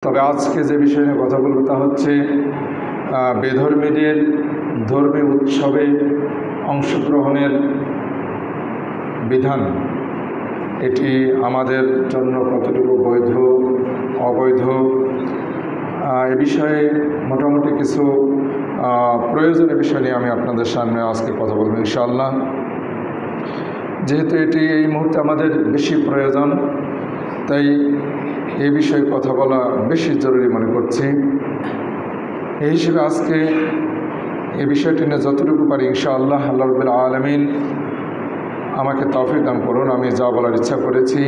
তবে আজকে যে বিষয় নিয়ে কথা বলবো তা হচ্ছে বেধর্মীদের ধর্মীয় উৎসবে অংশগ্রহণের বিধান। এটি আমাদের জন্য কতটুকু বৈধ অবৈধ এ বিষয়ে মোটামুটি কিছু প্রয়োজনীয় বিষয় নিয়ে আমি আপনাদের সামনে আজকে কথা বলবো ইনশাআল্লাহ। যেহেতু এটি এই মুহূর্তে আমাদের বেশি প্রয়োজন, তাই এই বিষয়ে কথা বলা বেশি জরুরি মনে করছি। এই হিসেবে আজকে এই বিষয়টি নিয়ে যতটুকু পারি ইনশাআল্লাহ আল্লাহ রাব্বুল আলামিন আমাকে তৌফিক দান করুন। আমি যা বলার ইচ্ছা করেছি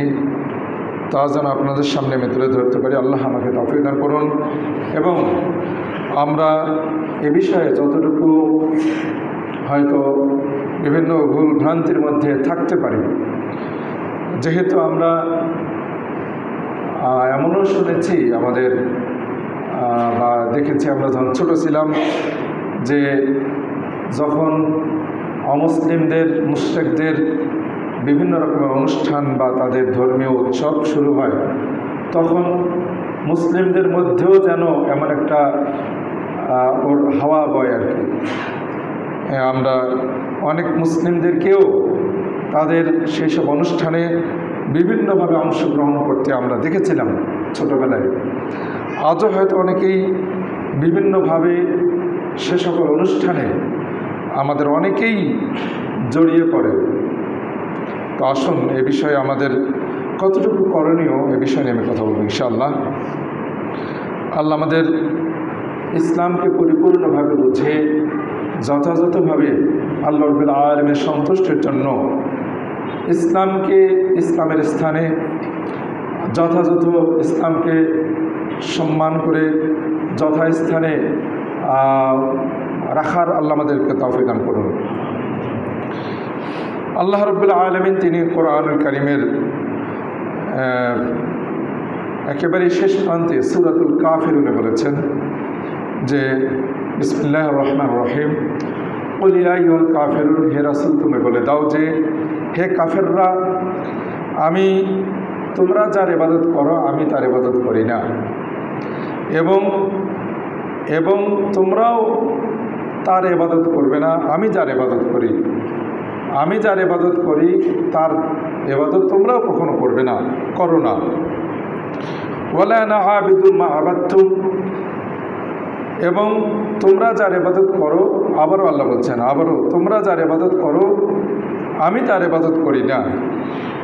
তা যেন আপনাদের সামনে আমি তুলে ধরতে পারি, আল্লাহ আমাকে তৌফিক দান করুন। এবং আমরা এ বিষয়ে যতটুকু হয়তো বিভিন্ন ভুল ভ্রান্তির মধ্যে থাকতে পারি, যেহেতু আমরা এমনও শুনেছি আমাদের বা দেখেছি আমরা যখন ছোটো ছিলাম যে যখন অমুসলিমদের মুশরিকদের বিভিন্ন রকমের অনুষ্ঠান বা তাদের ধর্মীয় উৎসব শুরু হয়, তখন মুসলিমদের মধ্যেও যেন এমন একটা ওর হাওয়া বয় আর কি। আমরা অনেক মুসলিমদেরকেও তাদের সেই সব অনুষ্ঠানে বিভিন্নভাবে অংশগ্রহণ করতে আমরা দেখেছিলাম ছোটোবেলায়। আজও হয়তো অনেকেই বিভিন্নভাবে সে সকল অনুষ্ঠানে আমাদের অনেকেই জড়িয়ে পড়ে। তো আসুন এ বিষয়ে আমাদের কতটুকু করণীয় এ বিষয়ে নিয়ে আমি কথা বলবো ইনশাআল্লাহ। আল্লাহ আমাদের ইসলামকে পরিপূর্ণভাবে বুঝে যথাযথভাবে আল্লাহ রাব্বুল আলামিনের সন্তুষ্টির জন্য ইসলামকে ইসলামের স্থানে যথাযথ ইসলামকে সম্মান করে যথাস্থানে রাখার আল্লাহ আমাদেরকে তৌফিক দান করুন। আল্লাহ রাব্বুল আলামিন তিনি কোরআনুল কারীমের একেবারে শেষ প্রান্তে সূরাতুল কাফিরুনে বলেছেন যে বিসমিল্লাহির রহমানির রহিম, কুল ইয়া আইয়ুহাল কাফিরুন, হে রাসূল তুমি বলে দাও যে হে কাফেররা, তোমরা যার ইবাদত করো আমি তার ইবাদত করি না, এবং তোমরাও তার ইবাদত করবে না আমি যার ইবাদত করি। আমি যার ইবাদত করি তার ইবাদত তোমরাও কখনো করবে না, করো না। ওয়ালা আনা আবিদুম মা আবাদতুম, এবং তোমরা যার ইবাদত করো, আবারও আল্লাহ বলছেন তোমরা যার ইবাদত করো আমি তার ইবাদত করি না।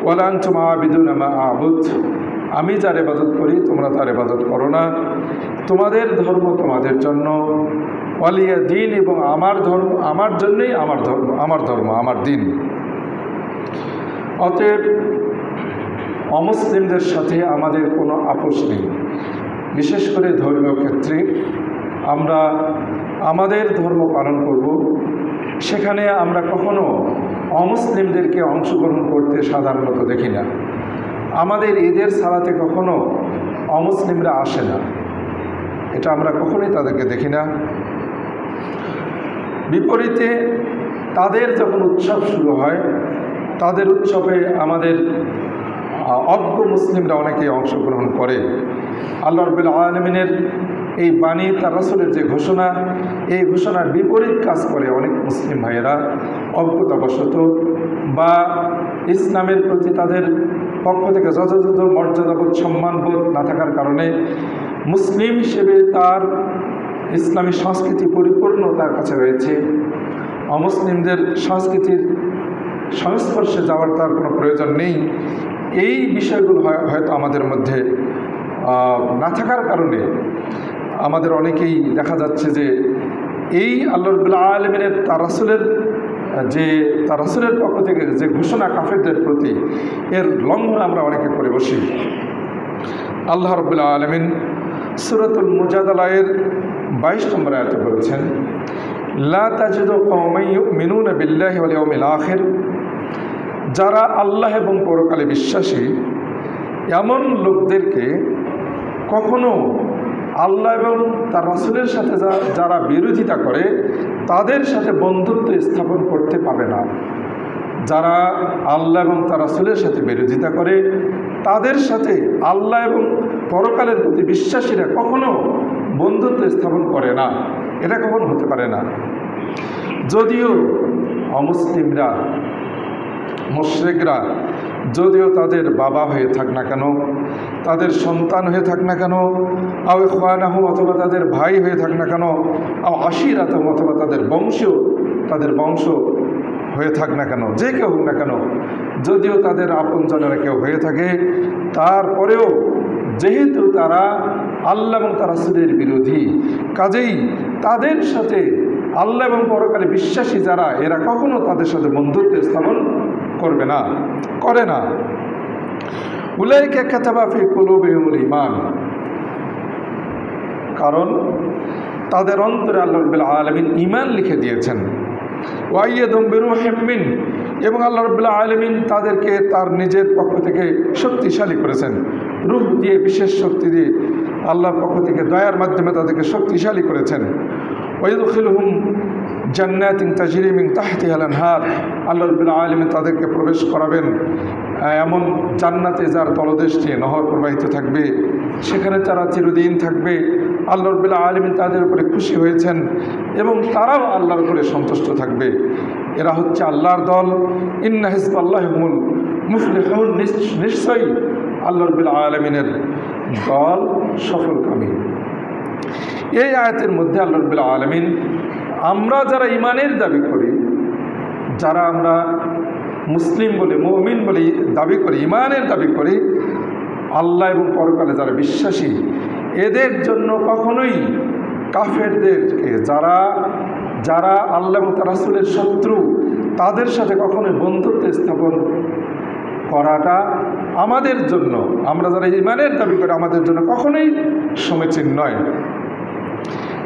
ওয়ালা আনতুম আবিদুনা মা আবুদ, আমি যার ইবাদত করি তোমরা তার ইবাদত করো না। তোমাদের ধর্ম তোমাদের জন্য, ওয়ালিয়া দিন, এবং আমার ধর্ম আমার জন্যই, আমার দিন। অতএব অমুসলিমদের সাথে আমাদের কোনো আপোষ নেই। বিশেষ করে ধর্মীয় ক্ষেত্রে আমরা আমাদের ধর্ম পালন করব, সেখানে আমরা কখনো অমুসলিমদেরকে অংশগ্রহণ করতে সাধারণত দেখি না। আমাদের ঈদের সালাতে কখনো অমুসলিমরা আসে না, এটা আমরা কখনোই তাদেরকে দেখি না। বিপরীতে তাদের যখন উৎসব শুরু হয়, তাদের উৎসবে আমাদের অজ্ঞ মুসলিমরা অনেকেই অংশগ্রহণ করে। আল্লাহ রাব্বুল আলামিনের এই বাণী, তার রাসূলের যে ঘোষণা, এই ঘোষণার বিপরীত কাজ করে অনেক মুসলিম ভাইয়েরা অজ্ঞতাবশত বা ইসলামের প্রতি তাদের পক্ষ থেকে যথাযথ মর্যাদাবোধ সম্মানবোধ না থাকার কারণে মুসলিম হিসেবে তার ইসলামী সংস্কৃতি পরিপূর্ণ তার কাছে রয়েছে, অমুসলিমদের সংস্কৃতির সংস্পর্শে যাওয়ার তার কোনো প্রয়োজন নেই। এই বিষয়গুলো হয়তো আমাদের মধ্যে না থাকার কারণে আমাদের অনেকেই দেখা যাচ্ছে যে এই আল্লাহ রাব্বুল আলামিনের তার রাসূলের পক্ষ থেকে যে ঘোষণা কাফেরদের প্রতি, এর লঙ্ঘন আমরা অনেকে করে বসি। আল্লাহ রাব্বুল আলামিন সূরাতুল মুজাদালার 22 নম্বর আয়াতে বলেছেন, লা তাজিদু কওমান ইউমিনুনা বিল্লাহি ওয়াল ইয়াউমিল আখির, যারা আল্লাহ এবং পরকালে বিশ্বাসী এমন লোকদেরকে কখনো আল্লাহ এবং তার রাসূলের সাথে যারা বিরোধিতা করে তাদের সাথে বন্ধুত্ব স্থাপন করতে পাবে না। যারা আল্লাহ এবং তার রাসূলের সাথে বিরোধিতা করে, তাদের সাথে আল্লাহ এবং পরকালের প্রতি বিশ্বাসীরা কখনো বন্ধুত্ব স্থাপন করে না। এটা কখনো হতে পারে না। যদিও অমুসলিমরা, মুশরিকরা যদিও তাদের বাবা হয়ে থাক না কেন, তাদের সন্তান হয়ে থাক না কেন, আও ইখওয়ানাহুম অথবা তাদের ভাই হয়ে থাক না কেন, আও আশিরাতুহুম অথবা তাদের বংশ হয়ে থাক না কেন, যে কেউ হোক না কেন, যদিও তাদের আপনজনেরা কেউ হয়ে থাকে, তারপরেও যেহেতু তারা আল্লাহ এবং তার রাসূলের বিরোধী, কাজেই তাদের সাথে আল্লাহ এবং পরকালে বিশ্বাসী যারা, এরা কখনো তাদের সাথে বন্ধুত্ব স্থাপন করবে না, করে না। উলাইকা কাতাবা ফি কুলুবিহিমুল ঈমান, কারণ তাদের অন্তরে আল্লাহ রাব্বুল আলামিন ঈমান লিখে দিয়েছেন। ওয়া আইয়াদুহুম বিরূহিম মিন, এবং আল্লাহ রাব্বুল আলামিন তাদেরকে তার নিজের পক্ষ থেকে শক্তিশালী করেছেন, রূহ দিয়ে, বিশেষ শক্তি দিয়ে আল্লাহর পক্ষ থেকে দয়ার মাধ্যমে তাদেরকে শক্তিশালী করেছেন। ওয়াইদখিলুহুম জান্নাতিন তাজরি মিন তাহতিহাল আনহার, আল্লাহ রাব্বুল আলামিন তাদেরকে প্রবেশ করাবেন এমন জান্নাতে যার তলদেশ দিয়ে নহর প্রবাহিত থাকবে, সেখানে তারা চিরদিন থাকবে। আল্লাহ রাব্বুল আলামিন তাদের উপরে খুশি হয়েছেন এবং তারাও আল্লাহর উপরে সন্তুষ্ট থাকবে। এরা হচ্ছে আল্লাহর দল। ইন্না হিজবাল্লাহি হুমুল মুফলিহুন, নিশ্চয়ই আল্লাহ রাব্বুল আলামিনের দল সফলকামী। এই আয়াতের মধ্যে আল্লাহ রাব্বুল আলামিন আমরা যারা ঈমানের দাবি করি, যারা আমরা মুসলিম বলে, মুমিন বলে দাবি করি, ঈমানের দাবি করি, আল্লাহ এবং পরকালে যারা বিশ্বাসী, এদের জন্য কখনোই কাফেরদেরকে, যারা আল্লাহ এবং তার রাসূলের শত্রু, তাদের সাথে কখনোই বন্ধুত্ব স্থাপন করাটা আমাদের জন্য, আমরা যারা ঈমানের দাবি করি, আমাদের জন্য কখনোই সমীচীন নয়।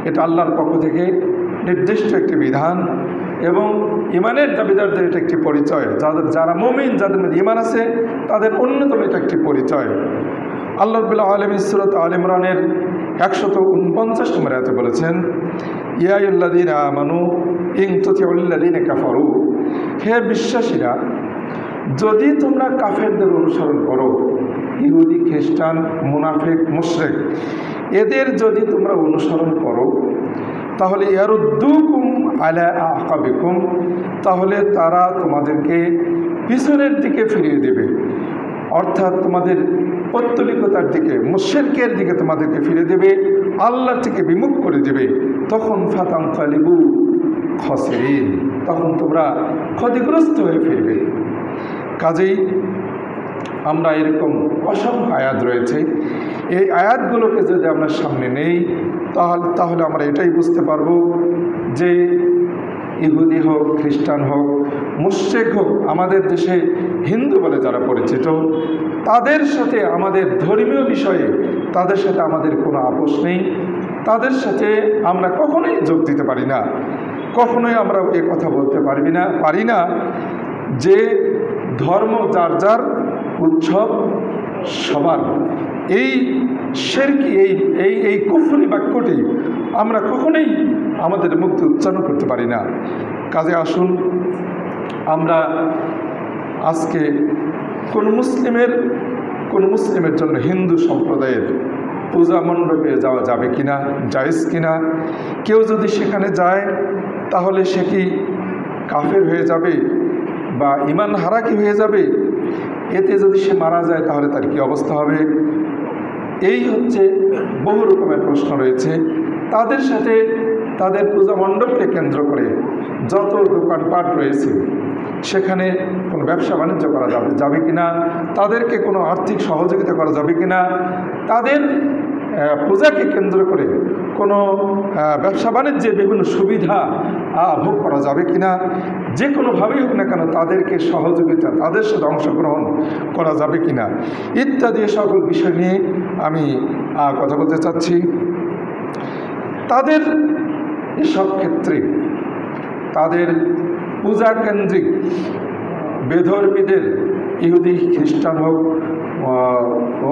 এটা আল্লাহর পক্ষ থেকে নির্দিষ্ট একটি বিধান এবং ঈমানের দাবিদারদের এটা একটি পরিচয়। যারা মুমিন, যাদের মধ্যে ঈমান আছে, তাদের অন্যতম এটা একটি পরিচয়। আল্লাহ রাব্বুল আলামিন সূরা আলে ইমরানের 149 নম্বর আয়াতে বলেছেন, ইয়া আইয়ুহাল্লাযীনা আমানু ইন তুতিউল্লাযীনা কাফারু, হে বিশ্বাসীরা, যদি তোমরা কাফেরদের অনুসরণ করো, ইহুদি, খ্রিস্টান, মুনাফিক, মুশরিক, এদের যদি তোমরা অনুসরণ করো, তাহলে ইয়ারুদ্দুকুম আলা আকাবিকুম, তাহলে তারা তোমাদেরকে পিছনের দিকে ফিরিয়ে দেবে, অর্থাৎ তোমাদের পৌত্তলিকতার দিকে, মুশরিকের দিকে তোমাদেরকে ফিরে দেবে, আল্লাহ থেকে বিমুখ করে দেবে। তখন ফাতানকালিবু খাসিরিন, তখন তোমরা ক্ষতিগ্রস্ত হয়ে ফিরবে। কাজেই আমরা এরকম অসংখ্য আয়াত রয়েছে, এই আয়াতগুলোকে যদি আমরা সামনে নেই, তাহলে আমরা এটাই বুঝতে পারবো যে ইহুদি হোক, খ্রিস্টান হোক, মুশরিক হোক, আমাদের দেশে হিন্দু বলে যারা পরিচিত, তাদের সাথে আমাদের ধর্মীয় বিষয়ে তাদের সাথে আমাদের কোনো আপোষ নেই। তাদের সাথে আমরা কখনোই যোগ দিতে পারি না, কখনোই আমরা এ কথা বলতে পারি না যে ধর্ম যার যার, উৎসব সবার। এই শিরকি, এই কুফরি বাক্যটি আমরা কখনোই আমাদের মুখ থেকে উচ্চারণ করতে পারি না। কাজে আসুন, আমরা আজকে কোন মুসলিমের জন্য হিন্দু সম্প্রদায়ের পূজা মণ্ডপে যাওয়া যাবে কিনা, জায়েজ কিনা, কেউ যদি সেখানে যায় তাহলে সে কি কাফের হয়ে যাবে বা ঈমান হারা কি হয়ে যাবে? এতে যদি সে মারা যায় তাহলে তার কি অবস্থা হবে? এই হচ্ছে বহু রকমের প্রশ্ন রয়েছে। তাদের সাথে তাদের পূজা মণ্ডপকে কেন্দ্র করে যত দোকানপাট রয়েছে, সেখানে কোনো ব্যবসা বাণিজ্য করা যাবে কিনা, তাদেরকে কোনো আর্থিক সহযোগিতা করা যাবে কিনা, তাদের পূজাকে কেন্দ্র করে কোনো ব্যবসা বাণিজ্যের বিভিন্ন সুবিধা ভোগ করা যাবে কিনা, যে কোনোভাবেই হোক না কেন তাদেরকে সহযোগিতা, তাদের সাথে অংশগ্রহণ করা যাবে কিনা, ইত্যাদি সকল বিষয় নিয়ে আমি কথা বলতে চাচ্ছি। তাদের এসব ক্ষেত্রে তাদের পূজা কেন্দ্রিক বেধর্মীদের, ইহুদি, খ্রিস্টান হোক,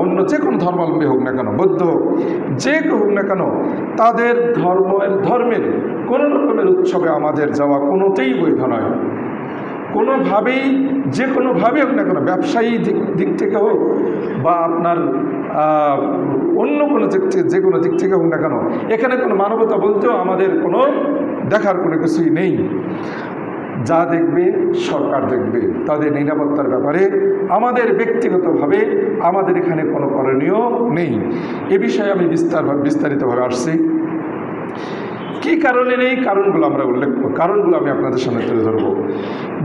অন্য যে কোনো ধর্মাবলম্বী হোক না কেন, বৌদ্ধ হোক, যে কেউ হোক না কেন, তাদের ধর্মের কোনো রকমের উৎসবে আমাদের যাওয়া কোনোতেই বৈধ নয়। কোনোভাবেই যে কোনোভাবে হোক না কেন, ব্যবসায়ী দিক থেকে হোক বা আপনার অন্য কোনো যে কোনো দিক থেকে হোক না কেন, এখানে কোনো মানবতা বলতেও আমাদের কোনো দেখার কোনো কিছুই নেই। যা দেখবে সরকার দেখবে, তাদের নিরাপত্তার ব্যাপারে আমাদের ব্যক্তিগতভাবে আমাদের এখানে কোনো করণীয় নেই। এ বিষয়ে আমি বিস্তারিতভাবে আসছি। কী কারণে নেই, কারণগুলো আমরা কারণগুলো আমি আপনাদের সামনে তুলে ধরব।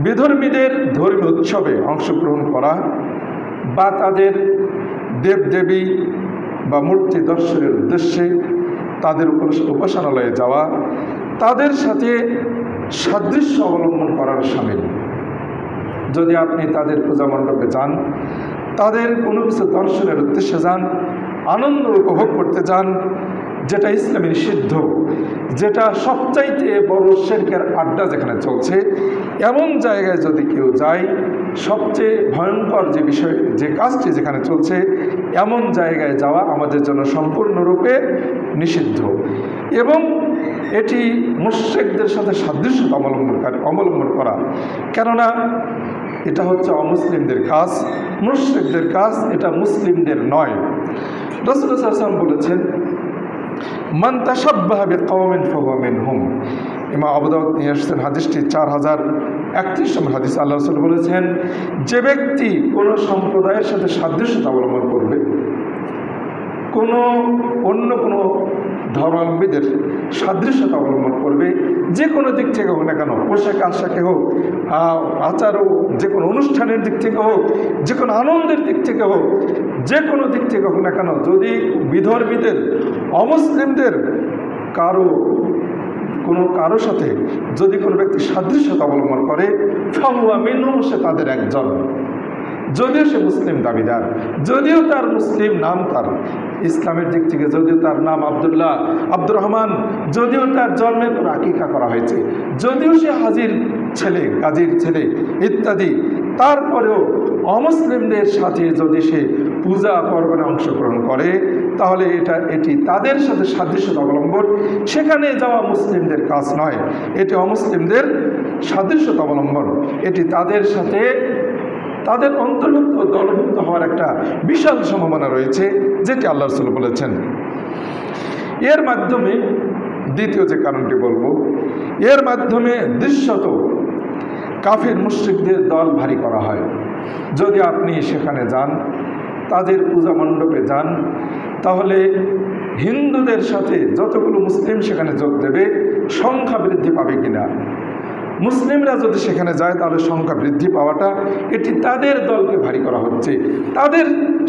বিধর্মীদের ধর্মীয় উৎসবে অংশগ্রহণ করা বা তাদের দেবদেবী বা মূর্তি দর্শনের উদ্দেশ্যে তাদের উপাসনালয়ে যাওয়া, তাদের সাথে সাদৃশ্য অবলম্বন করার শামিল। যদি আপনি তাদের পূজা মণ্ডপে যান, তাদের কোনো কিছু দর্শনের উদ্দেশ্যে যান, আনন্দ উপভোগ করতে যান, যেটা ইসলামে নিষিদ্ধ, যেটা সবচাইতে বড় শিরকের আড্ডা যেখানে চলছে, এমন জায়গায় যদি কেউ যায়, সবচেয়ে ভয়ঙ্কর যে বিষয়, যে কাজটি যেখানে চলছে, এমন জায়গায় যাওয়া আমাদের জন্য সম্পূর্ণরূপে নিষিদ্ধ। এবং এটি মুশরিকদের সাথে সাদৃশ্যতা অবলম্বন করা, কেননা এটা হচ্ছে অমুসলিমদের কাজ, মুশরিকদের কাজ, এটা মুসলিমদের নয়। রাসূল সাল্লাল্লাহু আলাইহি ওয়াসাল্লাম বলেছেন, মান তাশাব্বাহা বিকওমিন ফাহুয়া মিনহুম। ইমাম আবু দাউদ নিয়ে আসছেন হাদিসটি 4031 নম্বর হাদিস। আল্লাহ রাসূল বলেছেন, যে ব্যক্তি কোনো সম্প্রদায়ের সাথে সাদৃশ্যতা অবলম্বন করবে, অন্য কোনো ধর্মাবলম্বীদের সাদৃশ্যতা অবলম্বন করবে, যে কোনো দিক থেকে হোক না কেন, পোশাক আশাকে হোক, আচার হোক, যে কোনো অনুষ্ঠানের দিক থেকে হোক, যে কোনো আনন্দের দিক থেকে হোক, যে কোনো দিক থেকে হোক না কেন, যদি বিধর্মীদের, অমুসলিমদের কারো সাথে যদি কোনো ব্যক্তি সাদৃশ্যতা অবলম্বন করে, ফাহুয়া মিনহুম, সে তাদের একজন। যদিও সে মুসলিম দাবিদার, যদিও তার মুসলিম নাম, তার ইসলামের দিক থেকে যদিও তার নাম আব্দুল্লাহ, আব্দুর রহমান, যদিও তার জন্মের পর আকিকা করা হয়েছে, যদিও সে হাজির ছেলে, গাজীর ছেলে ইত্যাদি, তারপরেও অমুসলিমদের সাথে যদি সে পূজা পার্বণে অংশগ্রহণ করে, তাহলে এটি তাদের সাথে সাদৃশ্যতা অবলম্বন। সেখানে যাওয়া মুসলিমদের কাজ নয়, এটি অমুসলিমদের সাদৃশ্যতা অবলম্বন। এটি তাদের সাথে তাদের অন্তর্ভুক্ত দলভুক্ত হওয়ার একটা বিশাল সম্ভাবনা রয়েছে, যেটি আল্লাহ রাসূল বলেছেন। এর মাধ্যমে দ্বিতীয় যে কারণটি বলবো, এর মাধ্যমে দৃশ্যত কাফির মুশরিকদের দল ভারী করা হয়। যদি আপনি সেখানে যান, তাদের পূজা মণ্ডপে যান, তাহলে হিন্দুদের সাথে যতগুলো মুসলিম সেখানে যোগ দেবে, সংখ্যা বৃদ্ধি পাবে কিনা? মুসলিমরা যদি সেখানে যায়, তাহলে সংখ্যা বৃদ্ধি পাওয়াটা, এটি তাদের দলকে ভারী করা হচ্ছে, তাদের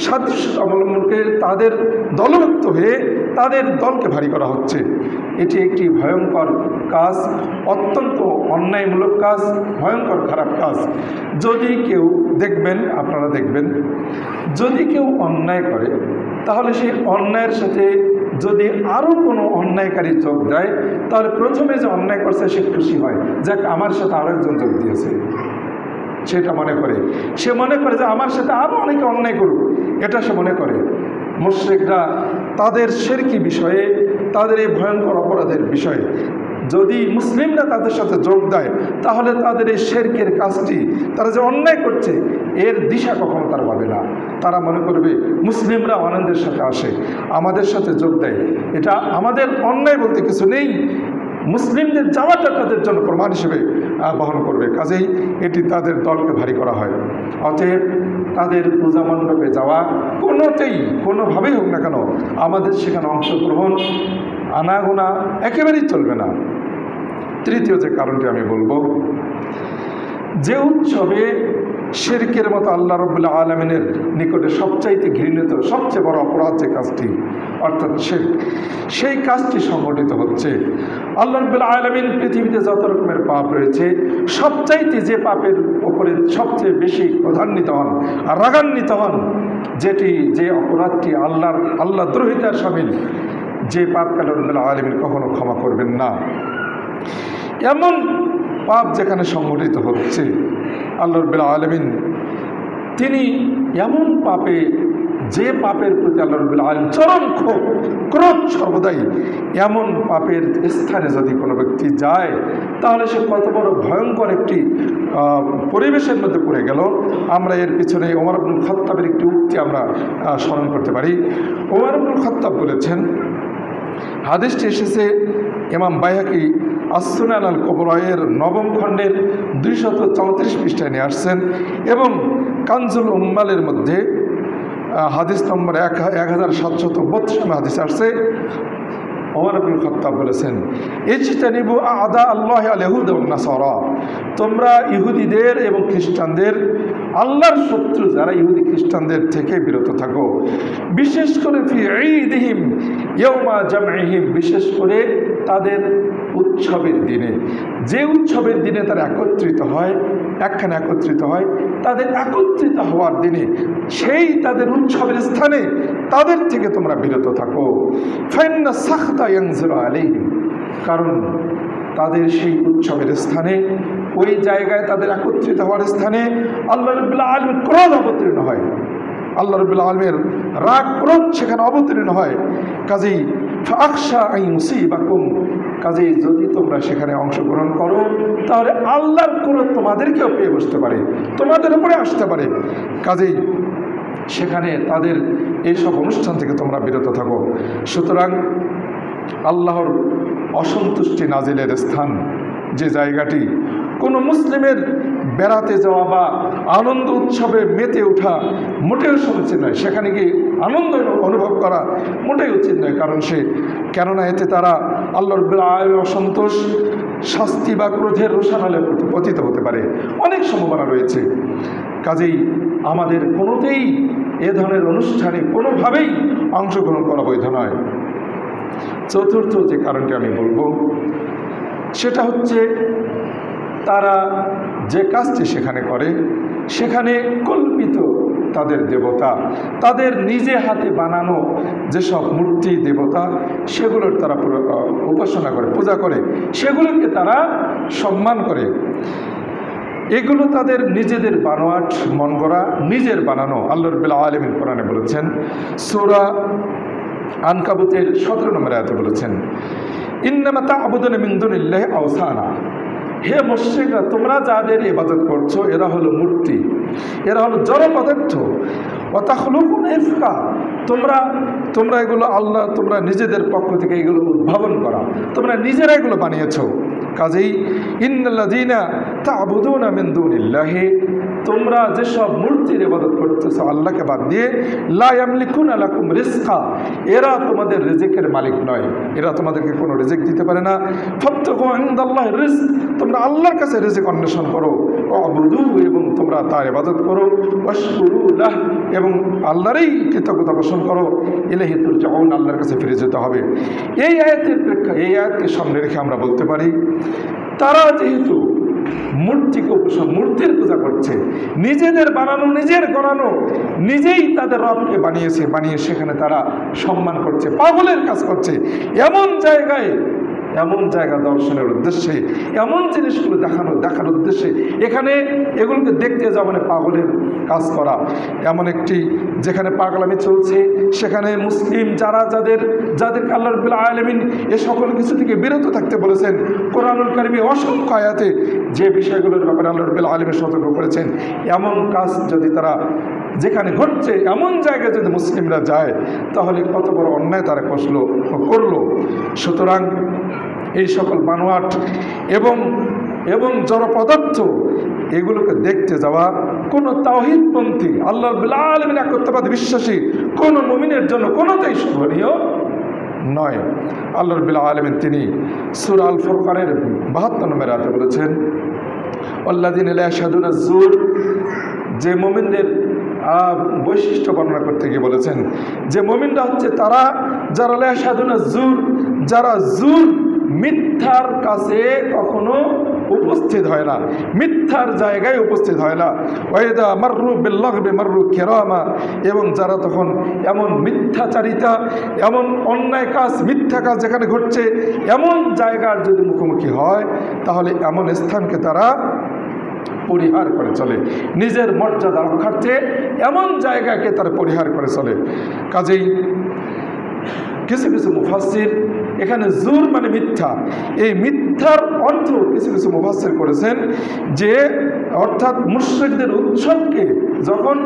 সাদৃশ্য অবলম্বনকে, তাদের দলভুক্ত হয়ে তাদের দলকে ভারী করা হচ্ছে। এটি একটি ভয়ঙ্কর কাজ, অত্যন্ত অন্যায়মূলক কাজ, ভয়ঙ্কর খারাপ কাজ। যদি কেউ আপনারা দেখবেন, যদি কেউ অন্যায় করে, তাহলে সেই অন্যায়ের সাথে যদি আরও কোনো অন্যায়কারী যোগ দেয়, তাহলে প্রথমে যে অন্যায় করছে সে খুশি হয়, যাক আমার সাথে আরও একজন যোগ দিয়েছে, সেটা সে মনে করে যে আমার সাথে আরও অনেকে অন্যায় করুক, এটা সে মনে করে। মুশরিকরা তাদের শিরকি বিষয়ে, তাদের এই ভয়ঙ্কর অপরাধের বিষয়ে যদি মুসলিমরা তাদের সাথে যোগ দেয়, তাহলে তাদের এই শিরকের কাজটি, তারা যে অন্যায় করছে, এর দিশা কখনো তারা পাবে না। তারা মনে করবে মুসলিমরা আনন্দের সাথে আসে, আমাদের সাথে যোগ দেয়, এটা আমাদের অন্যায় বলতে কিছু নেই, মুসলিমদের যাওয়াটা তাদের জন্য প্রমাণ হিসেবে বহন করবে। কাজেই এটি তাদের দলকে ভারী করা হয়। অতএব তাদের পূজা মণ্ডপে যাওয়া কোনোভাবেই হোক না কেন, আমাদের সেখানে অংশগ্রহণ, আনাগোনা একেবারেই চলবে না। তৃতীয় যে কারণটি আমি বলবো, যে উৎসবে শিরকের মতো আল্লাহ রাব্বুল আলামিনের নিকটে সবচাইতে ঘৃণিত, সবচেয়ে বড় অপরাধ যে কাজটি, অর্থাৎ শিরক, সেই কাজটি সংগঠিত হচ্ছে। আল্লাহ রাব্বুল আলামিন পৃথিবীতে যত রকমের পাপ রয়েছে, সবচাইতে যে পাপের ওপরে সবচেয়ে বেশি ক্রোধান্বিত হন আর রাগান্বিত হন, যে অপরাধটি আল্লাহ দ্রোহিতার শামিল, যে পাপকে আল্লাহ রাব্বুল আলামিন কখনো ক্ষমা করবেন না, এমন পাপ যেখানে সংগঠিত হচ্ছে, আল্লাহ রাব্বুল আলামিন তিনি এমন পাপে যে পাপের প্রতি আল্লাহ রাব্বুল আলামিন চরম ক্রোধ সর্বদাই, এমন পাপের স্থানে যদি কোনো ব্যক্তি যায় তাহলে সে কত বড় ভয়ঙ্কর একটি পরিবেশের মধ্যে পড়ে গেল। আমরা এর পিছনে ওমর ইবনুল খাত্তাবের একটি উক্তি আমরা স্মরণ করতে পারি। ওমর ইবনুল খাত্তাব বলেছেন, হাদিসটি এসেছে ইমাম বাইহাকি আস-সুনান আল কুবরা এর 9ম খণ্ডের 234 পৃষ্ঠায় নিয়ে আসছেন, এবং কানজুল উম্মালের মধ্যে হাদিস নম্বর 1732 হাদিস আসছে। ওমর ইবনুল খাত্তাব বলেছেন, ইজতানিবু আ'দা আল্লাহ আল ইয়াহুদ ওয়ান নাসারা, তোমরা ইহুদিদের এবং খ্রিস্টানদের, আল্লাহর শত্রু যারা ইহুদি খ্রিস্টানদের থেকে বিরত থাকো, বিশেষ করে ফি ঈদিহিম ইয়াউমা জামঈহিম, বিশেষ করে তাদের উৎসবের দিনে, যে উৎসবের দিনে তারা একত্রিত হয়, একখানে একত্রিত হয়, তাদের একত্রিত হওয়ার দিনে সেই তাদের উৎসবের স্থানে তাদের থেকে তোমরা বিরত থাকো। ফাইন্না সাখতা ইয়ানজিলু আলাইহিম, কারণ তাদের সেই উৎসবের স্থানে, ওই জায়গায় তাদের একত্রিত হওয়ার স্থানে আল্লাহ রাব্বুল আলামিন ক্রোধ অবতীর্ণ হয়, আল্লাহ রাব্বুল আলামিনের রাগ ক্রোধ সেখানে অবতীর্ণ হয়। কাজেই ফাখশা আন ইউসিবাকুম, কাজেই যদি তোমরা সেখানে অংশগ্রহণ করো তাহলে আল্লাহর ক্রোধ তোমাদেরকেও পেয়ে বসতে পারে, তোমাদের উপরে আসতে পারে। কাজেই সেখানে তাদের এইসব অনুষ্ঠান থেকে তোমরা বিরত থাকো। সুতরাং আল্লাহর অসন্তুষ্টি নাজিলের স্থান, যে জায়গাটি কোনো মুসলিমের বেড়াতে যাওয়া বা আনন্দ উৎসবে মেতে ওঠা মোটেও সমীচীন নয়, সেখানে গিয়ে আনন্দ অনুভব করা মোটেই উচিত নয়। কারণ কেননা এতে তারা আল্লাহর অসন্তোষ, শাস্তি বা ক্রোধের রোষানলে পতিত হতে পারে, অনেক সম্ভাবনা রয়েছে। কাজেই আমাদের কোনোতেই এ ধরনের অনুষ্ঠানে কোনোভাবেই অংশগ্রহণ করা বৈধ নয়। চতুর্থ যে কারণটি আমি বলবো সেটা হচ্ছে, তারা যে কাজটি সেখানে করে, সেখানে কল্পিত তাদের দেবতা, তাদের নিজে হাতে বানানো যেসব মূর্তি দেবতা, সেগুলোর তারা উপাসনা করে, পূজা করে, সেগুলোকে তারা সম্মান করে। এগুলো তাদের নিজেদের বানোয়াট, মন গড়া, নিজের বানানো। আল্লাহ রাব্বুল আলামিন কোরআনে বলেছেন, সূরা আনকাবুতের 17 নম্বর আয়াতে বলেছেন, ইন্নামা তা'বুদুনা মিন দুনিল্লাহি আওসানা, হে মুশরিকরা, তোমরা যাদের ইবাদত করছো এরা হলো মূর্তি, এরা হলো জড় পদার্থ। ওয়া তাখলুকুনা ইফকা, তোমরা এগুলো আল্লাহ, তোমরা নিজেদের পক্ষ থেকে এগুলো উদ্ভাবন করা, তোমরা নিজেরা এগুলো বানিয়েছো। কাজেই ইন্নাল্লাযীনা তা'বুদুনা মিন দুনিল্লাহি, তোমরা যেসব মূর্তির ইবাদত করতেছো আল্লাহকে বাদ দিয়ে, লা ইয়ামলিকুনা লাকুম রিজকা, এরা তোমাদের রিজিকের মালিক নয়, এরা তোমাদেরকে কোনো রিজিক দিতে পারে না। ফাবতাগু ইনদাল্লাহি রিজক, তোমরা আল্লাহর কাছে রিজিক অন্বেষণ করো। ওয়াবুদু, এবং তোমরা তার ইবাদত করো। ওয়াশকুরু লাহ, এবং আল্লাহরই কৃতজ্ঞতা পোষণ করো। ইলাইহি তুরজাউন, আল্লাহর কাছে ফিরে যেতে হবে। এই আয়াতকে সামনে রেখে আমরা বলতে পারি, তারা যেহেতু মূর্তিকে মূর্তির পূজা করছে, নিজেদের বানানো, নিজের গড়ানো, নিজেই তাদের রবকে বানিয়ে সেখানে তারা সম্মান করছে, পাগলের কাজ করছে। এমন জায়গা দর্শনের উদ্দেশ্যে, এমন জিনিসগুলো দেখার উদ্দেশ্যে এখানে এগুলোকে দেখতে যাওয়া মানে পাগলের কাজ করা। এমন একটি যেখানে পাগলামি চলছে, সেখানে মুসলিম যাদেরকে আল্লাহ রাব্বুল আলামিন এ সকল কিছু থেকে বিরত থাকতে বলেছেন, কোরআনুল কারীমে অসংখ্য আয়াতে যে বিষয়গুলোর ব্যাপারে আল্লাহ রাব্বুল আলামিন সতর্ক করেছেন, এমন কাজ যদি তারা যেখানে ঘটছে এমন জায়গায় যদি মুসলিমরা যায় তাহলে কত বড় অন্যায় তারা করলো। সুতরাং এই সকল বানোয়াট এবং জড় পদার্থ এগুলোকে দেখতে যাওয়া কোনো তাওহীদপন্থী, আল্লাহ রাব্বুল আলামিন একত্ববাদী বিশ্বাসী কোনো মুমিনের জন্য কোনোটাই শোভনীয় নয়। আল্লাহ রাব্বুল আলামিন তিনি সূরা আল ফুরকানের 72 নম্বর আয়াতে বলেছেন, আল্লাযীনা লা ইয়াশহাদুনা যুর, যে মুমিনদের বৈশিষ্ট্য বর্ণনা করতে গিয়ে বলেছেন যে মুমিনরা হচ্ছে তারা যারা লা ইয়াশহাদুনা যুর, যারা মিথ্যার কাছে কখনো উপস্থিত হয় না, মিথ্যার জায়গায় উপস্থিত হয় না। ওয়াইদা মাররু বিল্লাগবি মাররু কিরামা, এবং যারা তখন এমন মিথ্যাচারিতা, এমন অন্যায় কাজ, মিথ্যা কাজ যেখানে ঘটছে এমন জায়গার যদি মুখোমুখি হয় তাহলে এমন স্থানকে তারা পরিহার করে চলে, নিজের মর্যাদা রক্ষার্থে এমন জায়গাকে তারা পরিহার করে চলে। কাজেই কিছু কিছু মুফাসসির এখানে জুর মানে মিথ্যা, এই মিথ্যার অর্থ কিছু কিছু মুফাসসির করেছেন যে অর্থাৎ মুশরিকদের উৎসবকে, যখন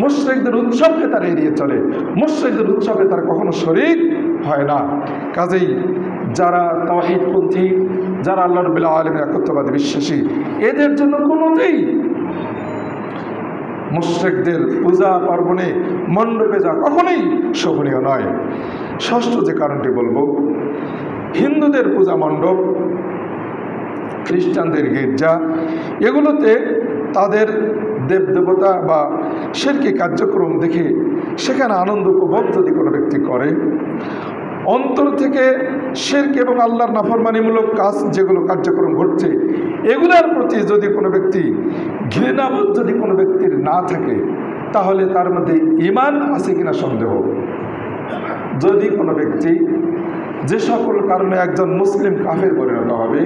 মুশরিকদের উৎসবকে তারা এড়িয়ে চলে, মুশরিকদের উৎসবে তারা কখনো শরীক হয় না। কাজেই যারা তাওহীদপন্থী, যারা আল্লাহ রাব্বুল আলামিনের একত্ববাদে বিশ্বাসী, এদের জন্য কোনোতেই মুশরিকদের পূজা পার্বণে মণ্ডপে যা কখনোই শোভনীয় নয়। ষষ্ঠ যে কারণটি বলবো, হিন্দুদের পূজা মণ্ডপ, খ্রিস্টানদের গির্জা, এগুলোতে তাদের দেবদেবতা বা শিরকি কার্যক্রম দেখে সেখানে আনন্দ উপভোগ যদি কোনো ব্যক্তি করে, অন্তর থেকে শিরক এবং আল্লাহর নাফরমানিমূলক কাজ যেগুলো কার্যক্রম ঘটছে এগুলোর প্রতি যদি কোনো ব্যক্তি ঘৃণাবোধ যদি কোনো ব্যক্তির না থাকে, তাহলে তার মধ্যে ঈমান আছে কিনা সন্দেহ। যদি কোনো ব্যক্তি যে সকল কারণে একজন মুসলিম কাফের পরিণত হবে,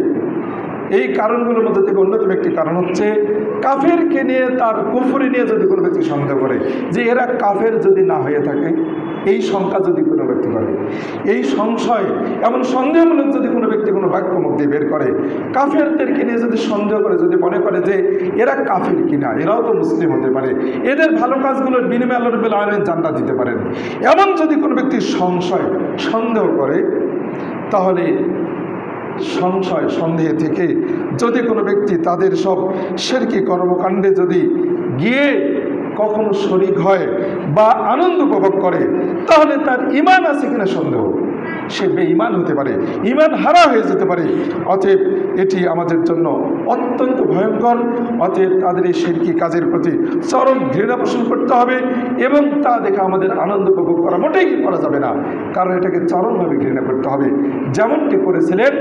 এই কারণগুলোর মধ্যে থেকে অন্যতম একটি কারণ হচ্ছে কাফেরকে নিয়ে, তার কুফরি নিয়ে যদি কোনো ব্যক্তি সন্দেহ করে যে এরা কাফের যদি না হয়ে থাকে, এই শঙ্কা যদি কোনো ব্যক্তি করে, এই সংশয় এমন সন্দেহমূলক যদি কোনো ব্যক্তি কোনো বাক্য মুখ দিয়ে বের করে, কাফেরদেরকে নিয়ে যদি সন্দেহ করে, যদি মনে করে যে এরা কাফের কিনা, এরাও তো মুসলিম হতে পারে, এদের ভালো কাজগুলোর বিনিময়ে আল্লাহ রাব্বুল আলামিন জান্নাত দিতে পারেন, এমন যদি কোনো ব্যক্তি সংশয় সন্দেহ করে, তাহলে সংশয় সন্দেহ থেকে যদি কোনো ব্যক্তি তাদের সব শিরকি কর্মকাণ্ডে যদি গিয়ে কখনো শরীক হয় বা আনন্দ উপভোগ করে, তাহলে তার ঈমান আছে কিনা সন্দেহ, সে বেঈমান হতে পারে, ঈমান হারা হয়ে যেতে পারে। অতএব এটি আমাদের জন্য অত্যন্ত ভয়ঙ্কর। অতএব তাদের এই শিরকি কাজের প্রতি চরম ঘৃণা পোষণ করতে হবে এবং তা দেখে আমাদের আনন্দ উপভোগ করা মোটেই করা যাবে না, কারণ এটাকে চরমভাবে ঘৃণা করতে হবে। যেমনটি করেছিলেন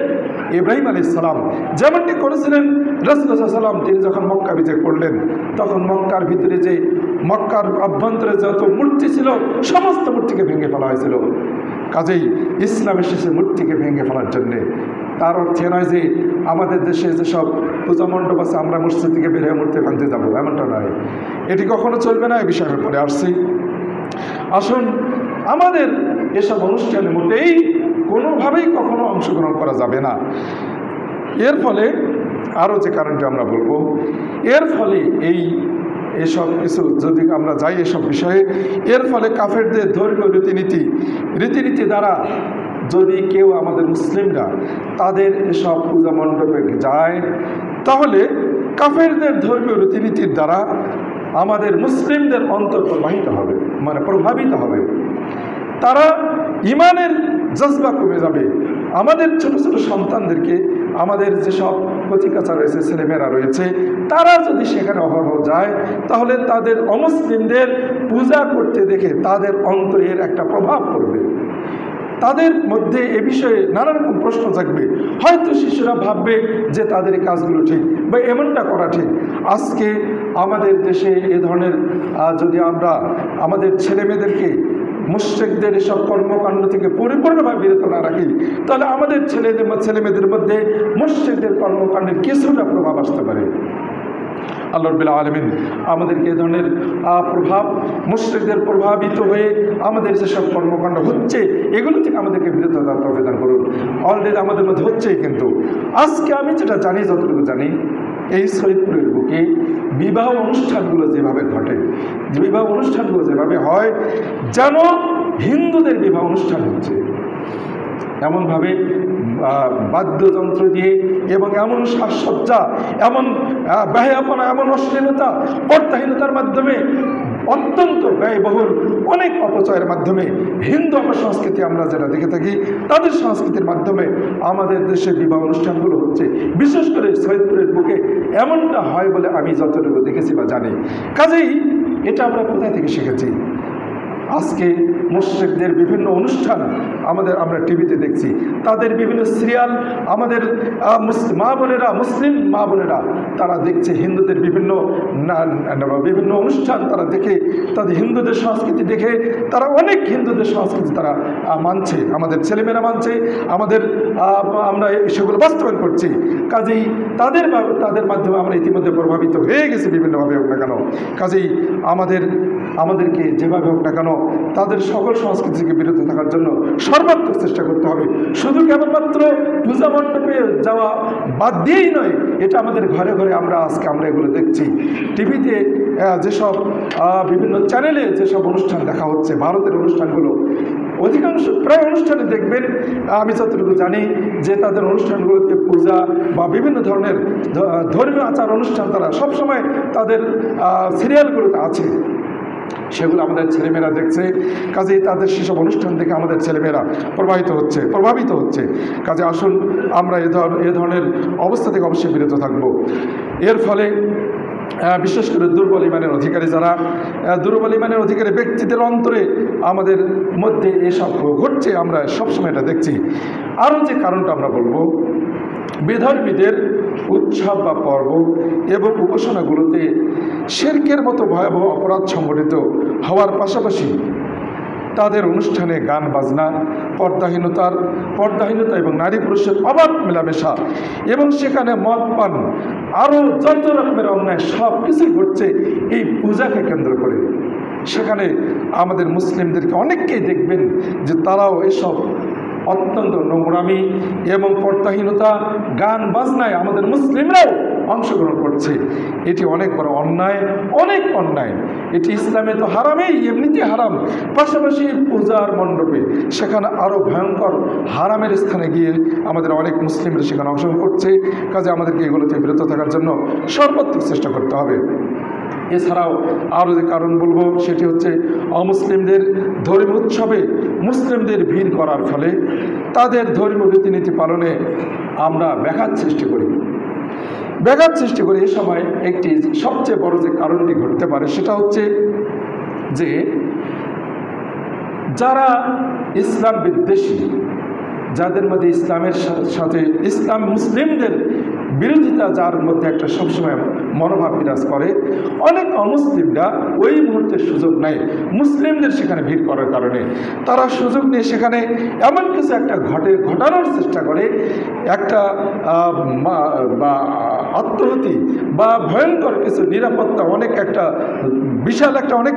ইব্রাহিম আলাইহিস সালাম, যেমনটি করেছিলেন রাসূলুল্লাহ সাল্লাল্লাহু আলাইহি ওয়াসাল্লাম, তিনি যখন মক্কা বিজয় করলেন, তখন মক্কার ভিতরে যে মক্কার অভ্যন্তরে যত মূর্তি ছিল সমস্ত মূর্তিকে ভেঙে ফেলা হয়েছিল। কাজেই ইসলাম এসেছে মূর্তিকে ভেঙে ফেলার জন্যে। তার অর্থে নয় যে আমাদের দেশে যেসব পূজা মণ্ডপ আছে আমরা মসজিদ থেকে বের হয়ে মূর্তি ভাঙতে যাবো, এমনটা নয়, এটি কখনো চলবে না। এই বিষয়ে আমি পরে আসছি। আসুন, আমাদের এসব অনুষ্ঠানে মোটেই কোনোভাবেই কখনো অংশগ্রহণ করা যাবে না। এর ফলে আরও যে কারণটি আমরা বলবো, এর ফলে এসব কিছু যদি আমরা যাই এসব বিষয়ে, এর ফলে কাফেরদের ধর্মীয় রীতিনীতি দ্বারা যদি কেউ আমাদের মুসলিমরা তাদের এসব পূজা মণ্ডপে যায়, তাহলে কাফেরদের ধর্মীয় রীতিনীতির দ্বারা আমাদের মুসলিমদের অন্তর প্রবাহিত হবে, মানে প্রভাবিত হবে। তারা ঈমানের জজবা কমে যাবে। আমাদের ছোট ছোট সন্তানদেরকে, আমাদের যেসব কচিকাচা রয়েছে, ছেলেমেয়েরা রয়েছে, তারা যদি সেখানে অহরহ যায়, তাহলে তাদের অমুসলিমদের পূজা করতে দেখে তাদের অন্তরের একটা প্রভাব পড়বে। তাদের মধ্যে এ বিষয়ে নানা রকম প্রশ্ন জাগবে। হয়তো শিশুরা ভাববে যে তাদের এই কাজগুলো ঠিক বা এমনটা করা ঠিক। আজকে আমাদের দেশে এ ধরনের যদি আমরা আমাদের ছেলেমেয়েদেরকে মুশরিকদের এসব কর্মকাণ্ড থেকে পরিপূর্ণভাবে বিরত না রাখি, তাহলে আমাদের ছেলেমেয়েদের মধ্যে মুশরিকদের কর্মকাণ্ডের কিছুটা প্রভাব আসতে পারে। আল্লাহ রাব্বুল আলামিন আমাদেরকে এ ধরনের প্রভাব, মুশরিকদের প্রভাবিত হয়ে আমাদের যেসব কর্মকাণ্ড হচ্ছে এগুলো থেকে আমাদেরকে বিরত থাকার তৌফিক দান করুন। অলরেডি আমাদের মধ্যে হচ্ছেই, কিন্তু আজকে আমি যেটা জানি, যতটুকু জানি, এই শরীয়তপুরের বুকে বিবাহ অনুষ্ঠানগুলো যেভাবে ঘটে, বিবাহ অনুষ্ঠানগুলো যেভাবে হয়, যেন হিন্দুদের বিবাহ অনুষ্ঠান হচ্ছে, এমনভাবে বাদ্যযন্ত্র দিয়ে এবং এমন সাজসজ্জা, এমন ব্যয়াপনা, এমন অশ্লীলতা, পর্দাহীনতার মাধ্যমে, অত্যন্ত ব্যয়বহুল অনেক অপচয়ের মাধ্যমে হিন্দু অপসংস্কৃতি আমরা যেটা দেখে থাকি, তাদের সংস্কৃতির মাধ্যমে আমাদের দেশে বিবাহ অনুষ্ঠানগুলো হচ্ছে। বিশেষ করে সৈয়দপুরের বুকে এমনটা হয় বলে আমি যতটুকু দেখেছি বা জানি। কাজেই এটা আমরা কোথায় থেকে শিখেছি? আজকে মুশরিকদের বিভিন্ন অনুষ্ঠান আমরা টিভিতে দেখছি, তাদের বিভিন্ন সিরিয়াল আমাদের মুসলিম মা বোনেরা তারা দেখছে, হিন্দুদের বিভিন্ন অনুষ্ঠান তারা দেখে, তাদের হিন্দুদের সংস্কৃতি দেখে তারা অনেক হিন্দুদের সংস্কৃতি তারা মানছে, আমাদের ছেলেমেয়েরা মানছে, আমরা সেগুলো বাস্তবায়ন করছি। কাজেই তাদের মাধ্যমে আমরা ইতিমধ্যে প্রভাবিত হয়ে গেছি বিভিন্নভাবে হোক না কেন। কাজেই আমাদেরকে যেভাবে হোক না কেন তাদের সকল সংস্কৃতি থেকে বিরত থাকার জন্য সর্বাত্মক চেষ্টা করতে হবে। শুধু কেবলমাত্র পূজা মণ্ডপে যাওয়া বাদ দিয়েই নয়, এটা আমাদের ঘরে ঘরে আমরা এগুলো দেখছি। টিভিতে যেসব বিভিন্ন চ্যানেলে যেসব অনুষ্ঠান দেখা হচ্ছে, ভারতের অনুষ্ঠানগুলো অধিকাংশ প্রায় অনুষ্ঠানে দেখবেন, আমি যতটুকু জানি যে তাদের অনুষ্ঠানগুলোতে পূজা বা বিভিন্ন ধরনের ধর্মীয় আচার অনুষ্ঠান তারা সবসময় তাদের সিরিয়ালগুলোতে আছে, সেগুলো আমাদের ছেলেমেয়েরা দেখছে। কাজেই তাদের সেসব অনুষ্ঠান দেখে আমাদের ছেলেমেয়েরা প্রভাবিত হচ্ছে। কাজে আসুন আমরা এ ধরনের অবস্থা থেকে অবশ্যই বিরত থাকব। এর ফলে বিশেষ করে দুর্বল ইমানের অধিকারী ব্যক্তিদের অন্তরে আমাদের মধ্যে এসব ঘটছে, আমরা সবসময় এটা দেখছি। আরও যে কারণটা আমরা বলবো, বেধর্মীদের উৎসব বা পর্ব এবং উপাসনাগুলোতে শিরকের মতো ভয়াবহ অপরাধ সংগঠিত হওয়ার পাশাপাশি তাদের অনুষ্ঠানে গান বাজনা, পর্দাহীনতা এবং নারী পুরুষের অবাধ মেলামেশা এবং সেখানে মদ পান, আরও যত রকমের অন্যায় সব কিছুই ঘটছে এই পূজাকে কেন্দ্র করে। সেখানে আমাদের মুসলিমদেরকে অনেককেই দেখবেন যে তারাও এসব অত্যন্ত নোংরামি এবং পর্দাহীনতা, গান বাজনায় আমাদের মুসলিমরাও অংশগ্রহণ করছে। এটি অনেক বড় অন্যায়, অনেক অন্যায়। এটি ইসলামে তো হারামেই, এমনিতে হারাম, পাশাপাশি পূজার মণ্ডপে সেখানে আরও ভয়ঙ্কর হারামের স্থানে গিয়ে আমাদের অনেক মুসলিমরা সেখানে অংশগ্রহণ করছে। কাজে আমাদেরকে এগুলোতে বিরত থাকার জন্য সর্বাত্মক চেষ্টা করতে হবে। এছাড়াও আরও যে কারণ বলবো সেটি হচ্ছে অমুসলিমদের ধর্মীয় উৎসবে মুসলিমদের ভিড় করার ফলে তাদের ধর্মীয় রীতিনীতি পালনে আমরা ব্যাঘাত সৃষ্টি করি। এ সময় একটি সবচেয়ে বড় যে কারণটি ঘটতে পারে সেটা হচ্ছে যে যারা ইসলাম বিদ্বেষী, যাদের মধ্যে ইসলামের সাথে ইসলাম মুসলিমদের বিরোধিতা, যার মধ্যে একটা সবসময় মনোভাব বিরাজ করে, অনেক অমুসলিমরা ওই মুহূর্তে সুযোগ নেয় মুসলিমদের সেখানে ভিড় করার কারণে। তারা সুযোগ নিয়ে সেখানে এমন কিছু একটা ঘটানোর চেষ্টা করে, একটা বা আত্মহতি বা ভয়ঙ্কর কিছু নিরাপত্তা অনেক একটা বিশাল একটা অনেক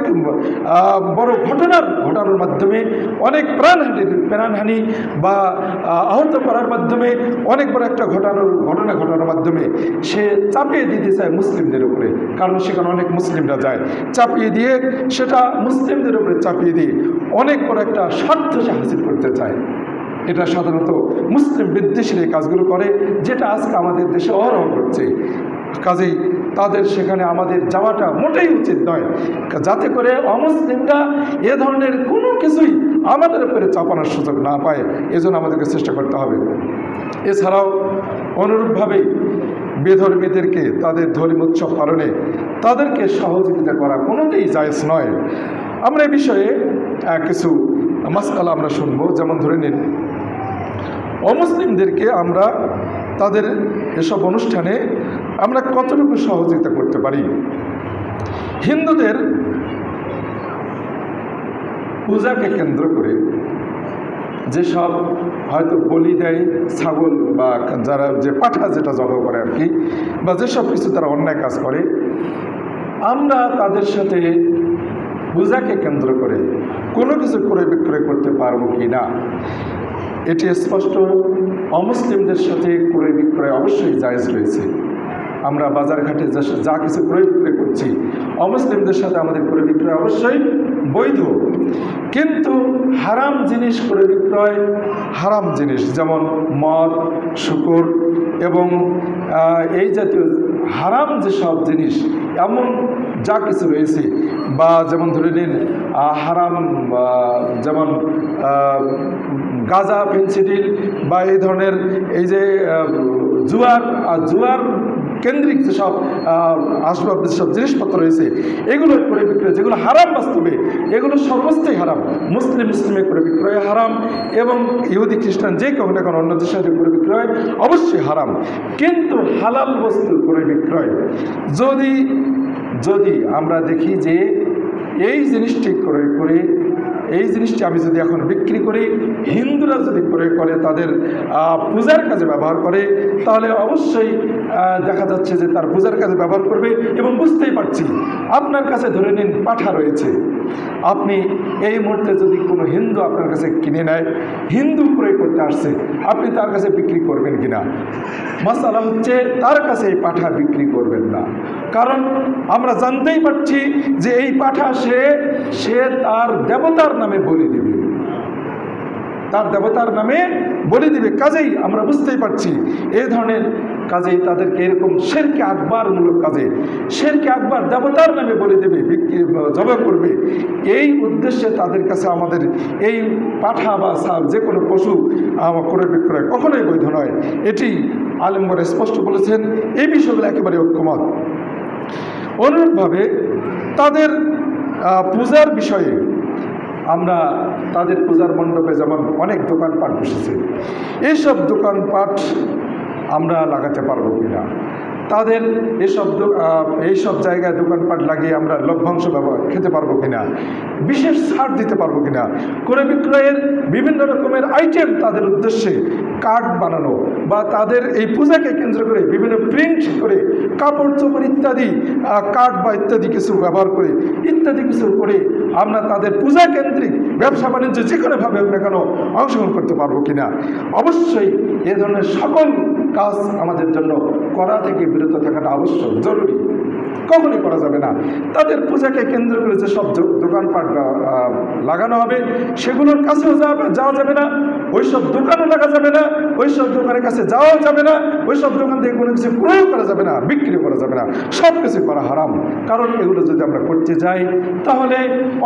বড় ঘটানোর মাধ্যমে অনেক প্রাণহানি বা আহত করার মাধ্যমে অনেক বড় একটা ঘটনা ঘটানোর মাধ্যমে সে চাপিয়ে দিতে চায় মুসলিমদের উপরে। কারণ সেখানে অনেক মুসলিমরা যায়, চাপিয়ে দিয়ে সেটা মুসলিমদের উপরে চাপিয়ে দিয়ে অনেক বড় একটা স্বার্থ সে হাসিল করতে চায়। এটা সাধারণত মুসলিম বিদ্বেষীরা এই কাজগুলো করে, যেটা আজকে আমাদের দেশে অহরহ করছে। কাজেই তাদের সেখানে আমাদের যাওয়াটা মোটেই উচিত নয়, যাতে করে অমুসলিমরা এ ধরনের কোনো কিছুই আমাদের উপরে চাপানোর সুযোগ না পায়। এজন্য আমাদেরকে চেষ্টা করতে হবে। এছাড়াও অনুরূপভাবে বেধর্মীদেরকে তাদের ধর্মীয় উৎসব পালনে তাদেরকে সহযোগিতা করা কোনোতেই জায়েজ নয়। আমরা এই বিষয়ে কিছু মাসআলা আমরা শুনবো। যেমন ধরে নিন, অমুসলিমদেরকে আমরা তাদের এসব অনুষ্ঠানে আমরা কতটুকু সহযোগিতা করতে পারি। হিন্দুদের পূজাকে কেন্দ্র করে যেসব হয়তো বলি দেয়, ছাগল বা যারা যে পাঠা যেটা জবাই করে আর কি, বা যেসব কিছু তারা অন্যায় কাজ করে, আমরা তাদের সাথে পূজাকে কেন্দ্র করে কোনো কিছু ক্রয় বিক্রয় করতে পারবো কি না, এটি স্পষ্ট। অমুসলিমদের সাথে ক্রয় বিক্রয় অবশ্যই জায়েজ রয়েছে। আমরা বাজার ঘাটে যা কিছু ক্রয় বিক্রয় করছি, অমুসলিমদের সাথে আমাদের ক্রয় বিক্রয় অবশ্যই বৈধ। কিন্তু হারাম জিনিস ক্রয় বিক্রয়, হারাম জিনিস যেমন মদ, শূকর এবং এই জাতীয় হারাম যেসব জিনিস, এমন যা কিছু রয়েছে, বা যেমন ধরে নিন হারাম যেমন গাঁজা, ফেন্সিডিল বা এই ধরনের এই যে জুয়ার কেন্দ্রিক যেসব আসবাব, যেসব জিনিসপত্র রয়েছে, এগুলো করে বিক্রয়, যেগুলো হারাম বাস্তবে, এগুলো সর্বস্তই হারাম। মুসলিমে করে বিক্রয় হারাম, এবং ইহুদি খ্রিস্টান যে কেউ না কোনো অন্য দেশের সাথে করে বিক্রয় অবশ্যই হারাম। কিন্তু হালাল বস্তু করে বিক্রয় যদি আমরা দেখি যে এই জিনিসটি ক্রয় করে এই জিনিসটি আমি যদি এখন বিক্রি করি, হিন্দুরা যদি প্রয়োগ করে তাদের পূজার কাজে ব্যবহার করে, তাহলে অবশ্যই দেখা যাচ্ছে যে তার পূজার কাজে ব্যবহার করবে। এবং বুঝতেই পারছি আপনার কাছে ধরে নিন পাঠা রয়েছে, আপনি এই মুহূর্তে যদি কোনো হিন্দু আপনার কাছে কিনে নেয়, হিন্দু প্রয়োগ করতে আসছে, আপনি তার কাছে বিক্রি করবেন কিনা? মাসালা হচ্ছে তার কাছে এই পাঠা বিক্রি করবেন না, কারণ আমরা জানতেই পারছি যে এই পাঠা সে তার দেবতার নামে বলি দিবে, তার দেবতার নামে বলি দিবে। কাজেই আমরা বুঝতেই পারছি এই ধরনের কাজেই তাদেরকে এরকম শেরকে আকবরমূলক কাজে, শেরকে আকবর দেবতার নামে বলি দেবে, বিক্রি জবাই করবে, এই উদ্দেশ্যে তাদের কাছে আমাদের এই পাঠা বা সার যে কোনো পশু ক্রয় বিক্রয় কখনোই বৈধ নয়। এটি আলেমগণ স্পষ্ট বলেছেন, এই বিষয়গুলো একেবারে ঐক্যমত। অনুরূপভাবে তাদের পূজার বিষয়ে আমরা তাদের পূজার মণ্ডপে যেমন অনেক দোকানপাট বসেছে, এইসব দোকানপাট আমরা লাগাতে পারবো কিনা, তাদের এইসব জায়গায় দোকানপাট লাগিয়ে আমরা লভ্যাংশ খেতে পারবো কিনা, বিশেষ ছাড় দিতে পারবো কিনা, ক্রয় বিক্রয়ের বিভিন্ন রকমের আইটেম তাদের উদ্দেশ্যে কার্ড বানানো বা তাদের এই পূজাকে কেন্দ্র করে বিভিন্ন প্রিন্ট করে কাপড় চোপড় ইত্যাদি কার্ড বা ইত্যাদি কিছু ব্যবহার করে ইত্যাদি কিছু করে আমরা তাদের পূজা কেন্দ্রিক ব্যবসা বাণিজ্য যে কোনোভাবে হোক না কেন অংশগ্রহণ করতে পারবো কিনা। অবশ্যই এ ধরনের সকল কাজ আমাদের জন্য করা থেকে বিরত থাকাটা আবশ্যক, জরুরি, কখনই করা যাবে না। তাদের পূজাকে কেন্দ্র করে যেসব দোকানপাট লাগানো হবে সেগুলোর কাছেও যাওয়া যাবে না, ওইসব দোকানও লাগা যাবে না, ওইসব দোকানের কাছে যাওয়াও যাবে না, ওইসব দোকান থেকে কোনো কিছু ক্রয় করা যাবে না, বিক্রি করা যাবে না, সব কিছু করা হারাম। কারণ এগুলো যদি আমরা করতে যাই তাহলে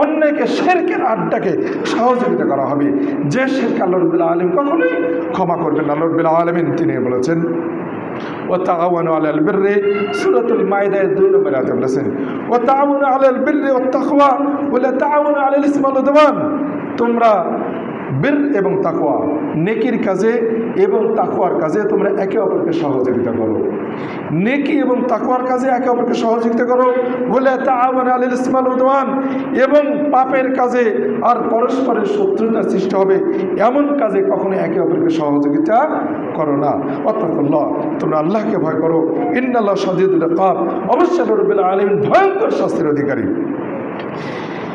অন্যকে শিরকের আড্ডাকে সহযোগিতা করা হবে, যে শিরক আল্লাহ রাব্বুল আলামিন কখনোই ক্ষমা করবেন না। আল্লাহ রাব্বুল আলামিন তিনি বলেছেন ওয়াতাআওয়ানু আলাল বিররি, সূরাতুল মাইদায় 2 নম্বর আয়াতে বলেছেন ওয়াতাআওয়ানু আলাল বিররি ওয়াত তাকওয়া ওয়া লা তাআওয়ানু আলাল ইসমি ওয়াল উদওয়ান, তোমরা বীর এবং তাকওয়া, নেকির কাজে এবং তাকওয়ার কাজে তোমরা একে অপরকে সহযোগিতা করো, নেকি এবং তাকওয়ার কাজে একে অপরকে সহযোগিতা করো, ওয়ালা তাআওয়ানু আলাল ইসমি ওয়াল উদওয়ান, এবং পাপের কাজে আর পরস্পরের শত্রুতা সৃষ্টি হবে এমন কাজে কখনো একে অপরকে সহযোগিতা করো না। ওয়াত্তাকুল্লাহ, তোমরা আল্লাহকে ভয় করো, ইন্নাল্লাহ শাদীদুল ইকাব, অবশ্যই আল্লাহ রাব্বুল আলামিন ভয়ঙ্কর শাস্তির অধিকারী।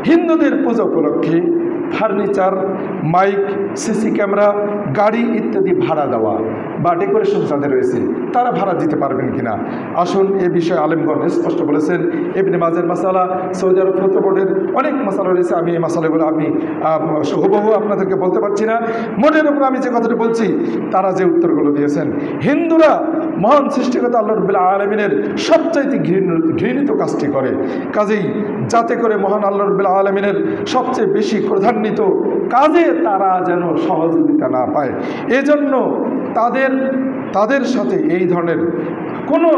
হিন্দুদের পূজা উপলক্ষে ফার্নিচার, মাইক, সিসি ক্যামেরা, গাড়ি ইত্যাদি ভাড়া দেওয়া বা ডেকোরেশন যাদের রয়েছে তারা ভাড়া দিতে পারবেন কিনা? আসুন এ বিষয়ে আলেমগণ স্পষ্ট বলেছেন। ইবনে মাজার মাসালা, সৌদি আরব ফতোয়া বোর্ডের অনেক মাসালা রয়েছে, আমি এই মাসালাগুলো আমি হুবহু আপনাদেরকে বলতে পারছি না। মোটের উপর আমি যে কথাটি বলছি তারা যে উত্তরগুলো দিয়েছেন, হিন্দুরা মহান সৃষ্টিকর্তা আল্লাহ রাব্বুল আলামিনের সবচাইতে ঘৃণিত কাজটি করে, কাজেই যাতে করে মহান আল্লাহ রাব্বুল আলামিনের সবচেয়ে বেশি ক্রোধান্বিত কাজে তারা যেন সহযোগিতা না পায়, এজন্য তাদের সাথে এই ধরনের কোনো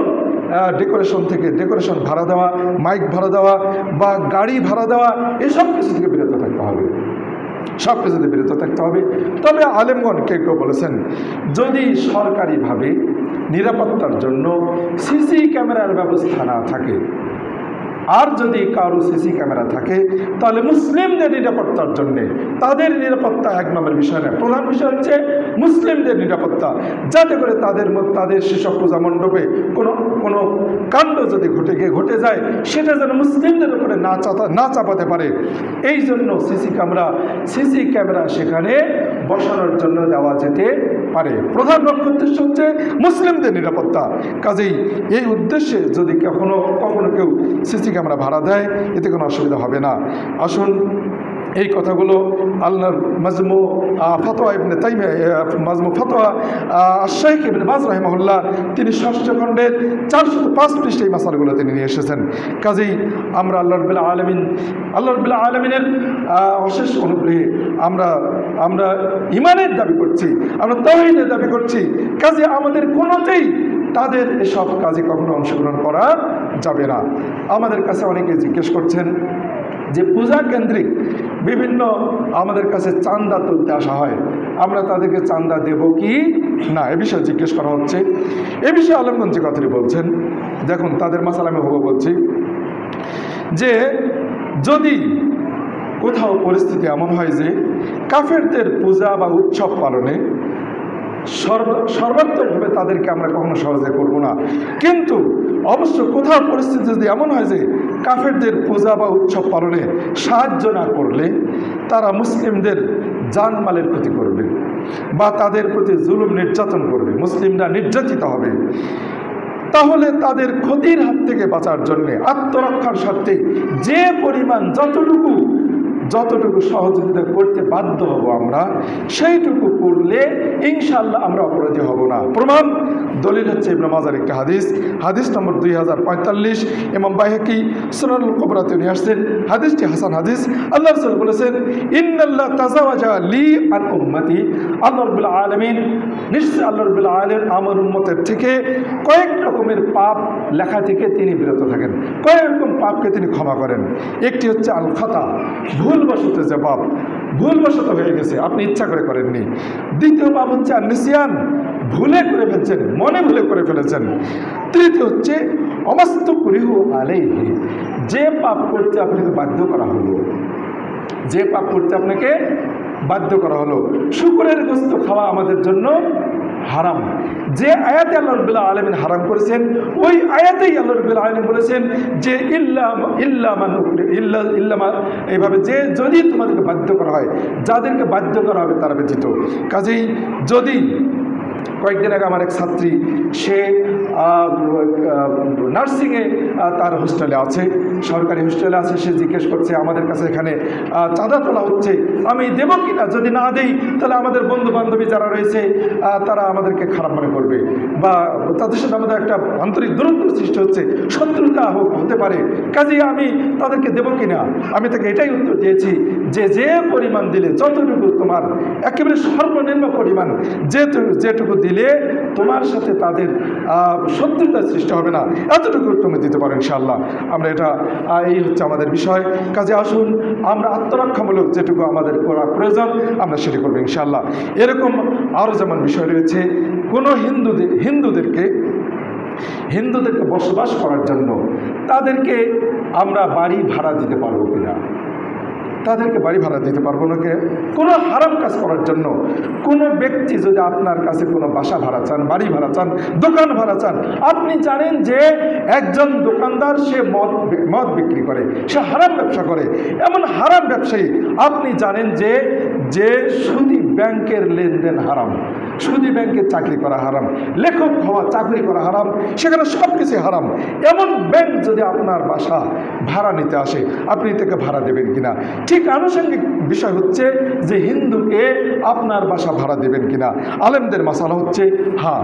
ডেকোরেশন ভাড়া দেওয়া, মাইক ভাড়া দেওয়া বা গাড়ি ভাড়া দেওয়া, এসব কিছু থেকে বিরত থাকতে হবে, সব কিছুতে বিরত থাকতে হবে। তবে আলেমগণ কেউ বলেছেন যদি সরকারিভাবে নিরাপত্তার জন্য সিসি ক্যামেরার ব্যবস্থা না থাকে, আর যদি কারো সিসি ক্যামেরা থাকে তাহলে মুসলিমদের নিরাপত্তার জন্যে, তাদের নিরাপত্তা এক নম্বর বিষয় না, প্রধান বিষয় হচ্ছে মুসলিমদের নিরাপত্তা, যাতে করে তাদের সেসব পূজা মণ্ডপে কোনো কাণ্ড যদি ঘটে যায় সেটা যেন মুসলিমদের উপরে না চাপাতে পারে, এই জন্য সিসি ক্যামেরা সেখানে বসানোর জন্য দেওয়া যেতে পারে। প্রধান লক্ষ্য উদ্দেশ্য হচ্ছে মুসলিমদের নিরাপত্তা। কাজেই এই উদ্দেশ্যে যদি কখনো কেউ সিসি ক্যামেরা ভাড়া দেয় এতে কোনো অসুবিধা হবে না। আসুন এই কথাগুলো আল্লাহর মাজমু ফতোয়া ইবনে তাইমিয়া, মাজমু ফতোয়া শাইখ ইবনে বাজ রাহিমাহুল্লাহ, তিনি 6ষ্ঠ খণ্ডের 405 পৃষ্ঠায় এই মাসালাগুলো তিনি নিয়ে এসেছেন। কাজেই আমরা আল্লাহ রাব্বুল আলামিনের অশেষ অনুগ্রহে আমরা ইমানের দাবি করছি, আমরা তাওহীদের দাবি করছি, কাজে আমাদের কোনোতেই তাদের এসব কাজে কখনো অংশগ্রহণ করা যাবে না। আমাদের কাছে অনেকে জিজ্ঞেস করছেন যে পূজা কেন্দ্রিক বিভিন্ন আমাদের কাছে চাঁদা তুলতে আসা হয়, আমরা তাদেরকে চাঁদা দেব কি না, এ বিষয়ে জিজ্ঞেস করা হচ্ছে। এ বিষয়ে আলেমগণ যে কথাটি বলছেন, দেখুন তাদের মাসালা আমি বলছি যে যদি কোথাও পরিস্থিতি এমন হয় যে কাফেরদের পূজা বা উৎসব পালনে সর্বাত্মকভাবে তাদেরকে আমরা কখনো সহজে করব না, কিন্তু অবশ্য কোথাও পরিস্থিতি যদি এমন হয় যে কাফেরদের পূজা বা উৎসব পালনে সাহায্য না করলে তারা মুসলিমদের জানমালের ক্ষতি করবে বা তাদের প্রতি জুলুম নির্যাতন করবে, মুসলিমরা নির্যাতিত হবে, তাহলে তাদের ক্ষতির হাত থেকে বাঁচার জন্যে আত্মরক্ষার স্বার্থে যে পরিমাণ যতটুকু সহযোগিতা করতে বাধ্য হব আমরা, সেইটুকু করলে ইনশাআল্লাহ আমরা অপরাধী হব না। প্রমাণ দলিল হচ্ছে ইবনে মাজার একটি হাদিস নম্বর 2045, ইমাম বাইহাকি সুনানুল কুবরাতে নিয়ে আসছেন। হাদিসটি হাসান হাদিস। আল্লাহ রাসূল বলেছেন, ইন্নাল্লাহ তাজাওয়াজা লি আন উম্মতি, আল্লাহ রাব্বুল আলামিন, নিশ্চয় আল্লাহ রাব্বুল আলামিন আমার উম্মতের থেকে কয়েক রকমের পাপ লেখা থেকে তিনি বিরত থাকেন, কয়েক রকম পাপকে তিনি ক্ষমা করেন। একটি হচ্ছে আল খাতা, ভুলবশত যে পাপ, ভুলবশত হয়ে গেছে, আপনি ইচ্ছা করে করেননি। দ্বিতীয় পাপ হচ্ছে আর নিসিয়ান, ভুলে করে ফেলছেন, মনে ভুলে করে ফেলেছেন। তৃতীয় হচ্ছে অমাস্তুকরিহু আলাইহি, যে পাপ করতে আপনাকে বাধ্য করা হলো, যে পাপ করতে আপনাকে বাধ্য করা হলো। শুকরের গোশত খাওয়া আমাদের জন্য হারাম। যে আয়াতে আল্লাহ রাব্বুল আলামিন হারাম করেছেন, ওই আয়াতেই আল্লাহ রাব্বুল আলামিন বলেছেন যে এইভাবে যে যদি তোমাদেরকে বাধ্য করা হয়, যাদেরকে বাধ্য করা হবে তারা ব্যতীত। কাজেই যদি কয়েকদিন আগে আমার এক ছাত্রী, সে নার্সিংয়ে তার হোস্টেলে আছে, সরকারি হোস্টেলে আছে, সে জিজ্ঞেস করছে আমাদের কাছে এখানে চাঁদা তোলা হচ্ছে, আমি দেবো কি না, যদি না দেই তাহলে আমাদের বন্ধু বান্ধবী যারা রয়েছে তারা আমাদেরকে খারাপ মনে করবে বা তাদের সাথে আমাদের একটা আন্তরিক দূরত্ব সৃষ্টি হচ্ছে, শত্রুতা হতে পারে, কাজেই আমি তাদেরকে দেবো কি না। আমি তাকে এটাই উত্তর দিয়েছি যে যে পরিমাণ দিলে, যতটুকু তোমার একেবারে সর্বনিম্ন পরিমাণ, যেটুকু দিলে তোমার সাথে তাদের শত্রুতার সৃষ্টি হবে না, এতটুকু তুমি দিতে পারো ইনশাআল্লাহ। আমরা এটা এই হচ্ছে আমাদের বিষয়। কাজে আসুন আমরা আত্মরক্ষামূলক যেটুকু আমাদের করা প্রয়োজন আমরা সেটি করবো ইনশাআল্লাহ। এরকম আরও যেমন বিষয় রয়েছে, কোনো হিন্দুদেরকে বসবাস করার জন্য তাদেরকে আমরা বাড়ি ভাড়া দিতে পারবো কিনা, তাদেরকে বাড়ি ভাড়া দিতে পারবো না। কোনো হারাম কাজ করার জন্য কোনো ব্যক্তি যদি আপনার কাছে কোনো বাসা ভাড়া চান, বাড়ি ভাড়া চান, দোকান ভাড়া চান, আপনি জানেন যে একজন দোকানদার সে মদ বিক্রি করে, সে হারাম ব্যবসা করে, এমন হারাম ব্যবসায়ী, আপনি জানেন যে সুদী ব্যাংকের লেনদেন হারাম, সুদী ব্যাংকে চাকরি করা হারাম, লেখক হওয়া চাকরি করা হারাম, সেখানে সব কিছু হারাম, এমন ব্যাংক যদি আপনার বাসা ভাড়া নিতে আসে, আপনি তাকে ভাড়া দেবেন কিনা। ঠিক আনুষঙ্গিক বিষয় হচ্ছে যে হিন্দুকে আপনার বাসা ভাড়া দেবেন কিনা। আলেমদের মাসালা হচ্ছে হ্যাঁ,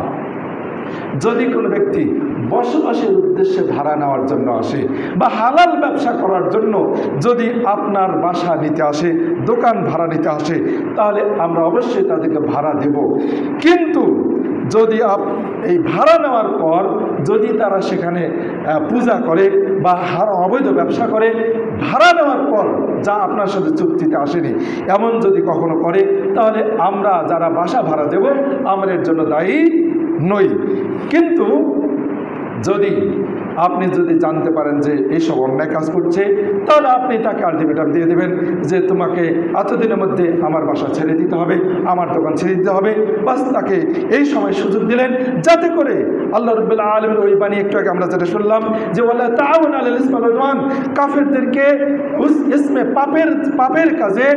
যদি কোনো ব্যক্তি বসবাসের উদ্দেশ্যে ভাড়া নেওয়ার জন্য আসে বা হালাল ব্যবসা করার জন্য যদি আপনার বাসা নিতে আসে, দোকান ভাড়া নিতে আসে, তাহলে আমরা অবশ্যই তাদেরকে ভাড়া দেব। কিন্তু যদি এই ভাড়া নেওয়ার পর যদি তারা সেখানে পূজা করে বা অবৈধ ব্যবসা করে, ভাড়া নেওয়ার পর যা আপনার সাথে চুক্তিতে আসেনি এমন যদি কখনো করে, তাহলে আমরা যারা বাসা ভাড়া দেব আমরা এর জন্য দায়ী নই। কিন্তু আপনি যদি জানতে পারেন যে এইসব অন্যায় কাজ করছে, তাহলে আপনি তাকে আলটিমেটাম দিয়ে দেবেন যে তোমাকে এতদিনের মধ্যে আমার বাসা ছেড়ে দিতে হবে, আমার দোকান ছেড়ে দিতে হবে। বাস তাকে এই সময় সুযোগ দিলেন যাতে করে আল্লাহ রাব্বুল আলামিন ওই বাণী একটু আগে আমরা যেটা শুনলাম যে ওয়ালা তাআওয়ানু আলাল ইসমি ওয়াল উদওয়ান, কাফেরদেরকে ইসমে পাপের কাজে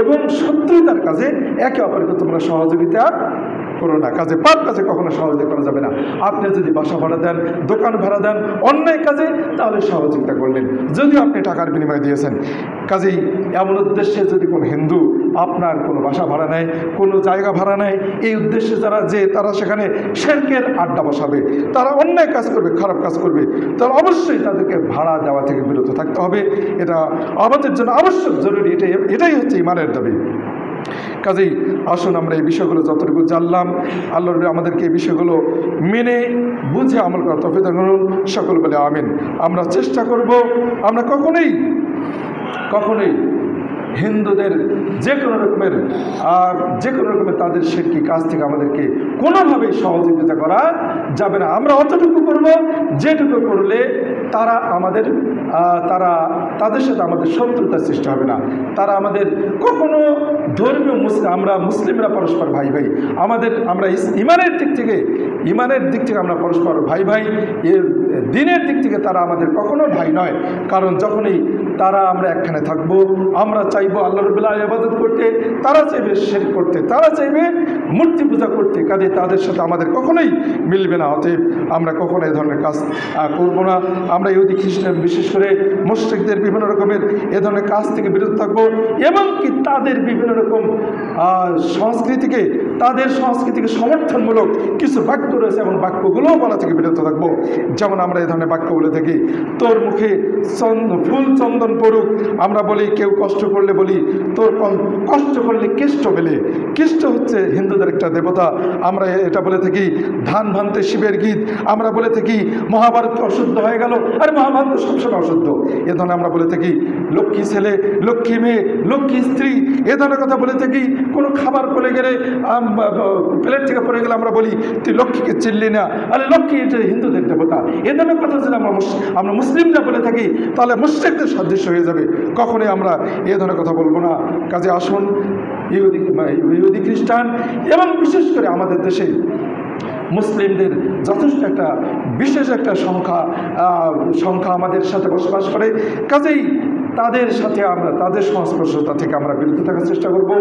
এবং শত্রুতার কাজে একে অপরকে তোমরা সহযোগিতা করো না। কাজে পাপ কাজে কখনো সহযোগিতা করা যাবে না। আপনি যদি বাসা ভাড়া দেন, দোকান ভাড়া দেন অন্যায় কাজে, তাহলে সহযোগিতা করলেন, যদিও আপনি টাকার বিনিময়ে দিয়েছেন। কাজেই এমন উদ্দেশ্যে যদি কোনো হিন্দু আপনার কোনো বাসা ভাড়া নেয়, কোনো জায়গা ভাড়া নেয়, এই উদ্দেশ্যে তারা সেখানে শিরকের আড্ডা বসাবে, তারা অন্যায় কাজ করবে, খারাপ কাজ করবে, তাহলে অবশ্যই তাদেরকে ভাড়া দেওয়া থেকে বিরত থাকতে হবে। এটা আমাদের জন্য আবশ্যক, জরুরি, এটাই হচ্ছে ঈমানের দাবি। কাজেই আসুন আমরা এই বিষয়গুলো যতটুকু জানলাম, আল্লাহ আমাদেরকে এই বিষয়গুলো মেনে বুঝে আমল করা তৌফিক দান করুন। সকল বলে আমিন। আমরা চেষ্টা করব আমরা কখনোই হিন্দুদের যে কোনো রকমের তাদের শিরকি কাজ থেকে আমাদেরকে কোনোভাবেই সহযোগিতা করা যাবে না। আমরা অতটুকু করব যেটুকু করলে তাদের সাথে আমাদের শত্রুতার সৃষ্টি হবে না। তারা আমাদের কখনো ধর্মীয় আমরা মুসলিমরা পরস্পর ভাই ভাই, আমরা ইমানের দিক থেকে আমরা পরস্পর ভাই ভাই, এর দিনের দিক থেকে তারা আমাদের কখনো ভাই নয়। কারণ যখনই আমরা একখানে থাকবো, আমরা চাইবো আল্লাহ রাব্বুল আলামিনের ইবাদত করতে, তারা চাইবে শিরক করতে, তারা চাইবে মূর্তি পূজা করতে, কাজে তাদের সাথে আমাদের কখনোই মিলবে না। অতএব আমরা কখনো এই ধরনের কাজ করব না। আমরা ইহুদি খ্রিস্টান বিশেষ করে মুশরিকদের বিভিন্ন রকমের এ ধরনের কাজ থেকে বিরত থাকবো, এবং কি তাদের বিভিন্ন রকম তাদের সংস্কৃতিকে সমর্থনমূলক কিছু বাক্য রয়েছে, এমন বাক্যগুলোও বলা থেকে বিরত থাকবো। যেমন আমরা এই ধরনের বাক্য বলে থাকি, তোর মুখে ফুল চন্দন পড়ুক, আমরা বলি কেউ কষ্ট করলে বলি তোর কষ্ট করলে কেষ্ট পেলে। কেষ্ট হচ্ছে হিন্দুদের একটা দেবতা। আমরা এটা বলে থাকি ধান ভানতে শিবের গীত, আমরা বলে থাকি মহাভারত অশুদ্ধ হয়ে গেল, আর মহাভারত সবসময় অশুদ্ধ। এ ধরনের আমরা বলে থাকি লক্ষ্মী ছেলে, লক্ষ্মী মেয়ে, লক্ষ্মী স্ত্রী, এ ধরনের কথা বলে থাকি। কোনো খাবার পড়ে গেলে, প্লেট থেকে পড়ে গেলে আমরা বলি তুই লক্ষ্মীকে চিনলি না, আরে লক্ষ্মী এটা হিন্দুদের দেবতা। এ ধরনের কথা যদি আমরা মুসলিমরা বলে থাকি তাহলে মুশরিকদের সাদৃশ্য হয়ে যাবে। কখনোই আমরা এ ধরনের কথা বলবো না। কাজে আসুন, ইহুদি খ্রিস্টান এবং বিশেষ করে আমাদের দেশে মুসলিমদের যথেষ্ট একটা বিশেষ একটা সংখ্যা আমাদের সাথে বসবাস করে। কাজেই তাদের সাথে আমরা তাদের সংস্পর্শতা থেকে আমরা বিরত থাকার চেষ্টা করব।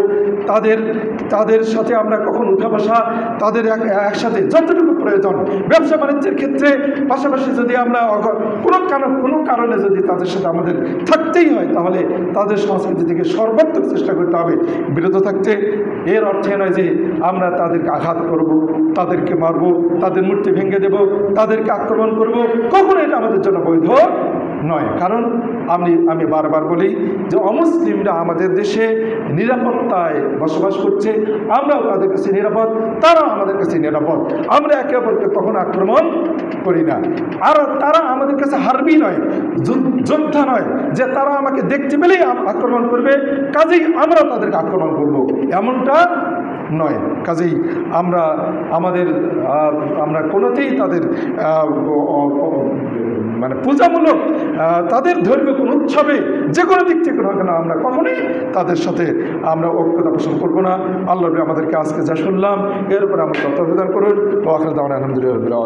তাদের সাথে আমরা কখন উঠা বসা, তাদের একসাথে যতটুকু প্রয়োজন ব্যবসা বাণিজ্যের ক্ষেত্রে, পাশাপাশি যদি আমরা কোনো কারণে যদি তাদের সাথে আমাদের থাকতেই হয়, তাহলে তাদের সংস্কৃতি থেকে সর্বাত্মক চেষ্টা করতে হবে বিরত থাকতে। এর অর্থে নয় যে আমরা তাদেরকে আঘাত করব, তাদেরকে মারব, তাদের মূর্তি ভেঙে দেব, তাদেরকে আক্রমণ করব, কখনো এটা আমাদের জন্য বৈধ নয়। কারণ আমি বারবার বলি যে অমুসলিমরা আমাদের দেশে নিরাপত্তায় বসবাস করছে, আমরাও তাদের কাছে নিরাপদ, তারাও আমাদের কাছে নিরাপদ। আমরা একে অপরকে কখনো আক্রমণ করি না। আর তারা আমাদের কাছে হারবি নয়, যোদ্ধা নয় যে তারা আমাকে দেখতে পেলেই আক্রমণ করবে, কাজেই আমরাও তাদেরকে আক্রমণ করব, এমনটা নয়। কাজেই আমরা কোনোতেই তাদের পূজামূলক তাদের ধর্মীয় কোনো উৎসবে যে কোনো দিক থেকে হোক না, আমরা কখনোই তাদের সাথে আমরা ঐক্যতা পোষণ করবো না। আল্লাহ আমাদেরকে আজকে যা শুনলাম এর উপরে আমরা তত্ত্বাবধান করুন। আলহামদুলিল্লাহ।